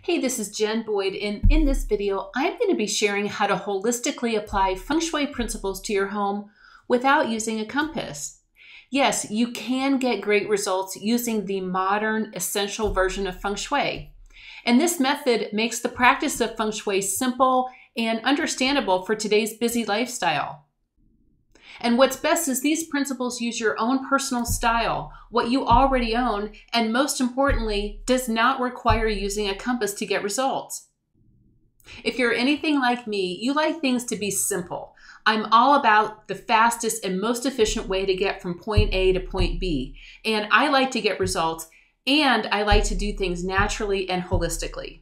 Hey, this is Jen Boyd, and in this video, I'm going to be sharing how to holistically apply Feng Shui principles to your home without using a compass. Yes, you can get great results using the modern, essential version of Feng Shui. And this method makes the practice of Feng Shui simple and understandable for today's busy lifestyle. And what's best is these principles use your own personal style, what you already own, and most importantly, does not require using a compass to get results. If you're anything like me, you like things to be simple. I'm all about the fastest and most efficient way to get from point A to point B. And I like to get results, and I like to do things naturally and holistically.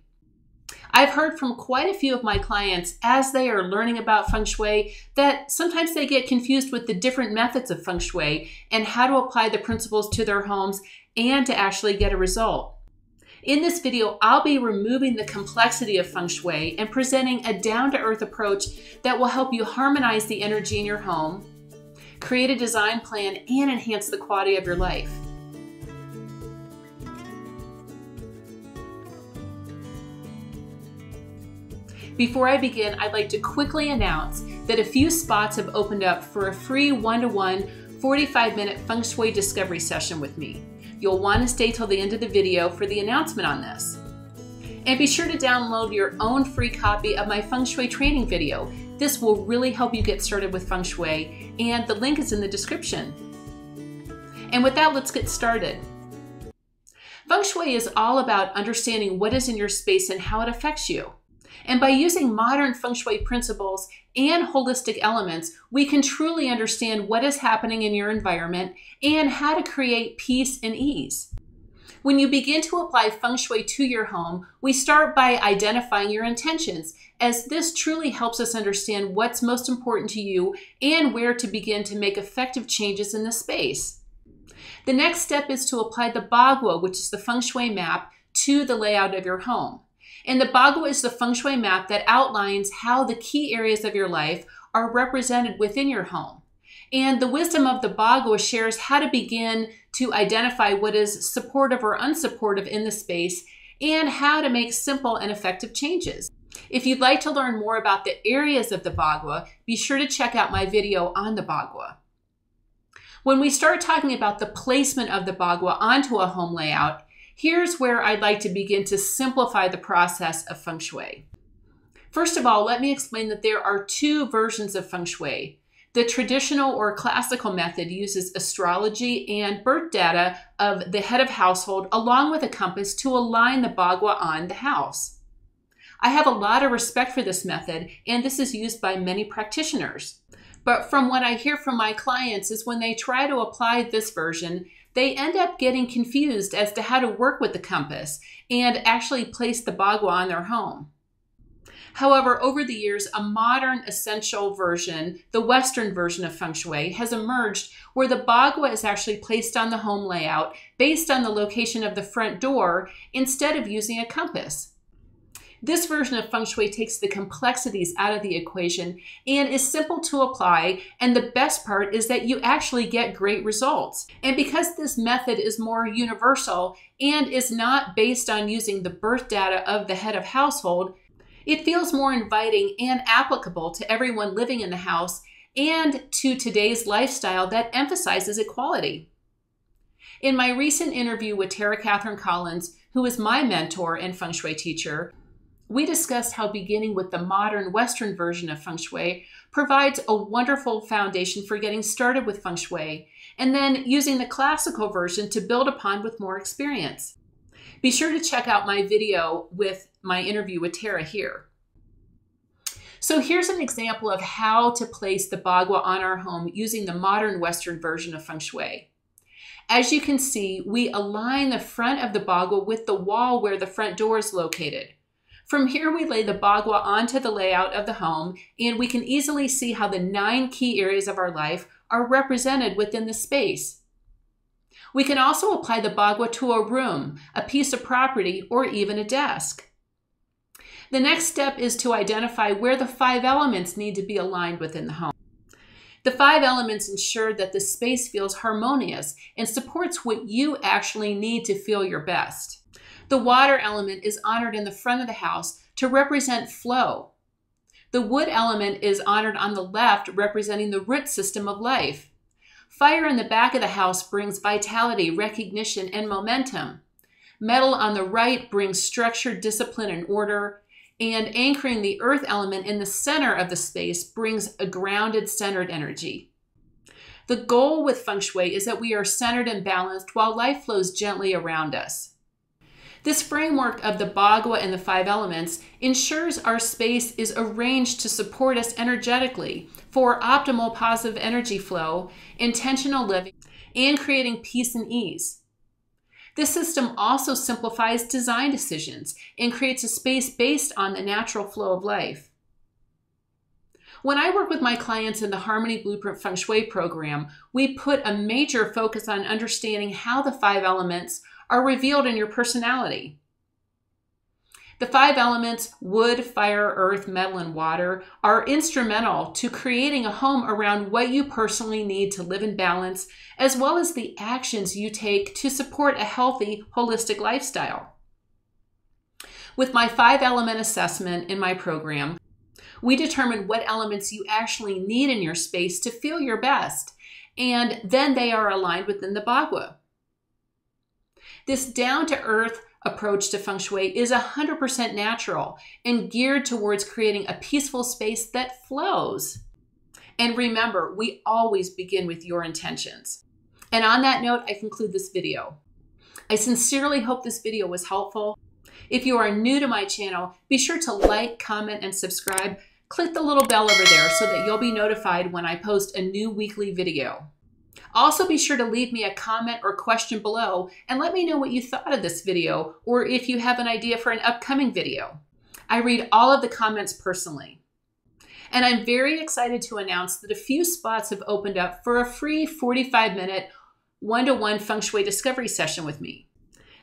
I've heard from quite a few of my clients as they are learning about Feng Shui that sometimes they get confused with the different methods of Feng Shui and how to apply the principles to their homes and to actually get a result. In this video, I'll be removing the complexity of Feng Shui and presenting a down-to-earth approach that will help you harmonize the energy in your home, create a design plan, and enhance the quality of your life. Before I begin, I'd like to quickly announce that a few spots have opened up for a free one-to-one 45-minute Feng Shui discovery session with me. You'll want to stay till the end of the video for the announcement on this. And be sure to download your own free copy of my Feng Shui training video. This will really help you get started with Feng Shui, and the link is in the description. And with that, let's get started. Feng Shui is all about understanding what is in your space and how it affects you. And by using modern Feng Shui principles and holistic elements, we can truly understand what is happening in your environment and how to create peace and ease. When you begin to apply Feng Shui to your home, we start by identifying your intentions, as this truly helps us understand what's most important to you and where to begin to make effective changes in the space. The next step is to apply the Bagua, which is the Feng Shui map, to the layout of your home. And the Bagua is the Feng Shui map that outlines how the key areas of your life are represented within your home. And the wisdom of the Bagua shares how to begin to identify what is supportive or unsupportive in the space and how to make simple and effective changes. If you'd like to learn more about the areas of the Bagua, be sure to check out my video on the Bagua. When we start talking about the placement of the Bagua onto a home layout, here's where I'd like to begin to simplify the process of Feng Shui. First of all, let me explain that there are two versions of Feng Shui. The traditional or classical method uses astrology and birth data of the head of household along with a compass to align the Bagua on the house. I have a lot of respect for this method, and this is used by many practitioners. But from what I hear from my clients is when they try to apply this version, they end up getting confused as to how to work with the compass and actually place the Bagua on their home. However, over the years, a modern essential version, the Western version of Feng Shui, has emerged where the Bagua is actually placed on the home layout based on the location of the front door instead of using a compass. This version of Feng Shui takes the complexities out of the equation and is simple to apply, and the best part is that you actually get great results. And because this method is more universal and is not based on using the birth data of the head of household, it feels more inviting and applicable to everyone living in the house and to today's lifestyle that emphasizes equality. In my recent interview with Tara Catherine Collins, who is my mentor and Feng Shui teacher, we discussed how beginning with the modern Western version of Feng Shui provides a wonderful foundation for getting started with Feng Shui, and then using the classical version to build upon with more experience. Be sure to check out my video with my interview with Tara here. So here's an example of how to place the Bagua on our home using the modern Western version of Feng Shui. As you can see, we align the front of the Bagua with the wall where the front door is located. From here, we lay the Bagua onto the layout of the home, and we can easily see how the 9 key areas of our life are represented within the space. We can also apply the Bagua to a room, a piece of property, or even a desk. The next step is to identify where the 5 elements need to be aligned within the home. The 5 elements ensure that the space feels harmonious and supports what you actually need to feel your best. The water element is honored in the front of the house to represent flow. The wood element is honored on the left, representing the root system of life. Fire in the back of the house brings vitality, recognition, and momentum. Metal on the right brings structure, discipline, and order. And anchoring the earth element in the center of the space brings a grounded, centered energy. The goal with Feng Shui is that we are centered and balanced while life flows gently around us. This framework of the Bagua and the 5 elements ensures our space is arranged to support us energetically for optimal positive energy flow, intentional living, and creating peace and ease. This system also simplifies design decisions and creates a space based on the natural flow of life. When I work with my clients in the Harmony Blueprint Feng Shui program, we put a major focus on understanding how the 5 elements are revealed in your personality. The 5 elements, wood, fire, earth, metal, and water, are instrumental to creating a home around what you personally need to live in balance, as well as the actions you take to support a healthy, holistic lifestyle. With my 5 element assessment in my program, we determine what elements you actually need in your space to feel your best, and then they are aligned within the Bagua. This down-to-earth approach to Feng Shui is 100% natural and geared towards creating a peaceful space that flows. And remember, we always begin with your intentions. And on that note, I conclude this video. I sincerely hope this video was helpful. If you are new to my channel, be sure to like, comment, and subscribe. Click the little bell over there so that you'll be notified when I post a new weekly video. Also, be sure to leave me a comment or question below and let me know what you thought of this video or if you have an idea for an upcoming video. I read all of the comments personally. And I'm very excited to announce that a few spots have opened up for a free 45-minute one-to-one Feng Shui discovery session with me.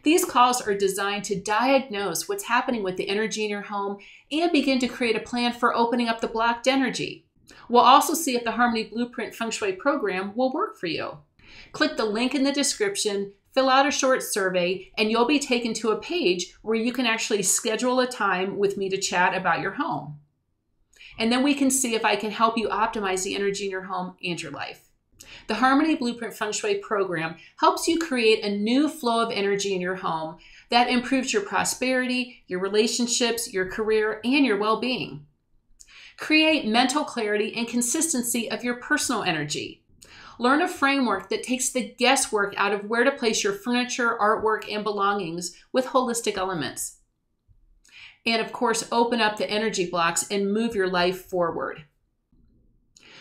These calls are designed to diagnose what's happening with the energy in your home and begin to create a plan for opening up the blocked energy. We'll also see if the Harmony Blueprint Feng Shui program will work for you. Click the link in the description, fill out a short survey, and you'll be taken to a page where you can actually schedule a time with me to chat about your home. And then we can see if I can help you optimize the energy in your home and your life. The Harmony Blueprint Feng Shui program helps you create a new flow of energy in your home that improves your prosperity, your relationships, your career, and your well-being. Create mental clarity and consistency of your personal energy. Learn a framework that takes the guesswork out of where to place your furniture, artwork, and belongings with holistic elements. And of course, open up the energy blocks and move your life forward.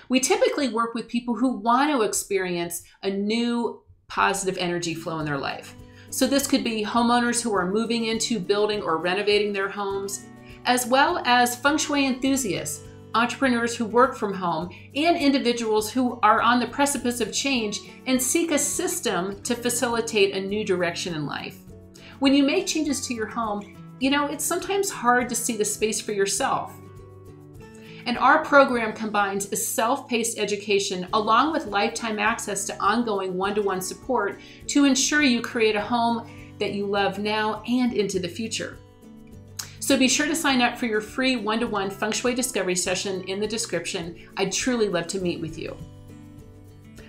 We typically work with people who want to experience a new positive energy flow in their life. So this could be homeowners who are moving into, building, or renovating their homes, as well as Feng Shui enthusiasts, entrepreneurs who work from home, and individuals who are on the precipice of change and seek a system to facilitate a new direction in life. When you make changes to your home, it's sometimes hard to see the space for yourself. And our program combines a self-paced education along with lifetime access to ongoing one-to-one support to ensure you create a home that you love now and into the future. So be sure to sign up for your free one-to-one Feng Shui discovery session in the description. I'd truly love to meet with you.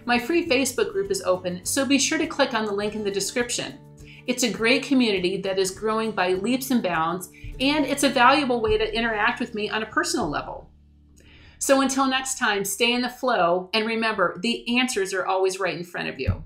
My free Facebook group is open, so be sure to click on the link in the description. It's a great community that is growing by leaps and bounds, and it's a valuable way to interact with me on a personal level. So until next time, stay in the flow, and remember, the answers are always right in front of you.